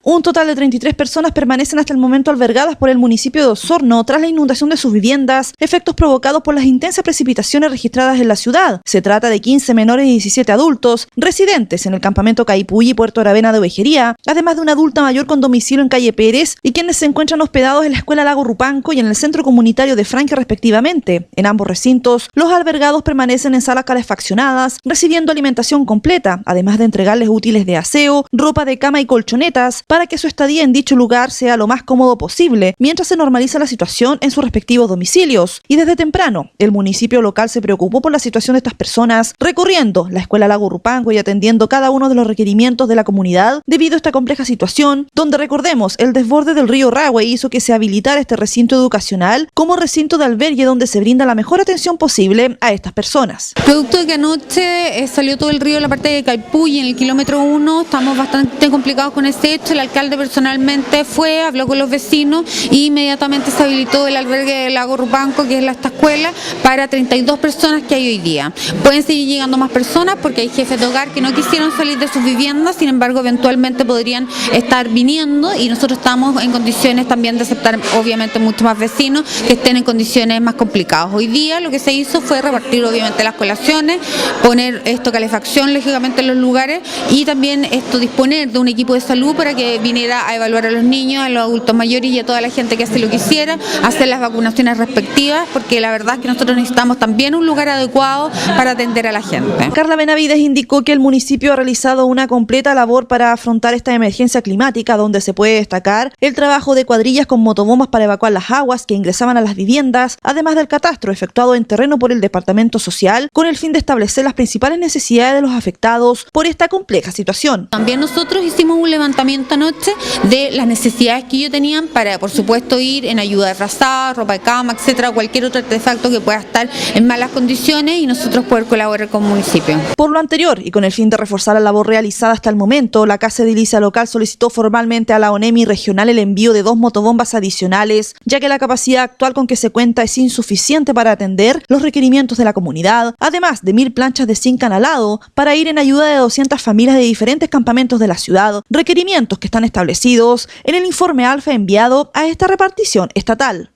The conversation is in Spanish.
Un total de 33 personas permanecen hasta el momento albergadas por el municipio de Osorno tras la inundación de sus viviendas, efectos provocados por las intensas precipitaciones registradas en la ciudad. Se trata de 15 menores y 17 adultos, residentes en el campamento Caipulli y Puerto Aravena de Ovejería, además de una adulta mayor con domicilio en calle Pérez y quienes se encuentran hospedados en la escuela Lago Rupanco y en el centro comunitario de Franque respectivamente. En ambos recintos, los albergados permanecen en salas calefaccionadas, recibiendo alimentación completa, además de entregarles útiles de aseo, ropa de cama y colchonetas, para que su estadía en dicho lugar sea lo más cómodo posible, mientras se normaliza la situación en sus respectivos domicilios. Y desde temprano, el municipio local se preocupó por la situación de estas personas, recorriendo la escuela Lago Rupanco y atendiendo cada uno de los requerimientos de la comunidad debido a esta compleja situación, donde recordemos, el desborde del río Rahue hizo que se habilitara este recinto educacional como recinto de albergue donde se brinda la mejor atención posible a estas personas. Producto de que anoche salió todo el río en la parte de Caipulli, en el kilómetro 1, estamos bastante complicados con ese hecho. El alcalde personalmente fue, habló con los vecinos y inmediatamente se habilitó el albergue del Lago Rupanco, que es esta escuela, para 32 personas que hay hoy día. Pueden seguir llegando más personas porque hay jefes de hogar que no quisieron salir de sus viviendas, sin embargo eventualmente podrían estar viniendo y nosotros estamos en condiciones también de aceptar obviamente muchos más vecinos que estén en condiciones más complicadas. Hoy día lo que se hizo fue repartir obviamente las colaciones, poner calefacción lógicamente en los lugares y también disponer de un equipo de salud para que viniera a evaluar a los niños, a los adultos mayores y a toda la gente que así lo quisiera, hacer las vacunaciones respectivas, porque la verdad es que nosotros necesitamos también un lugar adecuado para atender a la gente. Carla Benavides indicó que el municipio ha realizado una completa labor para afrontar esta emergencia climática, donde se puede destacar el trabajo de cuadrillas con motobombas para evacuar las aguas que ingresaban a las viviendas, además del catastro efectuado en terreno por el Departamento Social, con el fin de establecer las principales necesidades de los afectados por esta compleja situación. También nosotros hicimos un levantamiento anoche de las necesidades que ellos tenían para, por supuesto, ir en ayuda de frazada, ropa de cama, etcétera, cualquier otro artefacto que pueda estar en malas condiciones y nosotros poder colaborar con el municipio. Por lo anterior, y con el fin de reforzar la labor realizada hasta el momento, la Casa Edilicia Local solicitó formalmente a la ONEMI regional el envío de 2 motobombas adicionales, ya que la capacidad actual con que se cuenta es insuficiente para atender los requerimientos de la comunidad, además de 1000 planchas de zinc analado para ir en ayuda de 200 familias de diferentes campamentos de la ciudad, requerimientos que están establecidos en el informe alfa enviado a esta repartición estatal.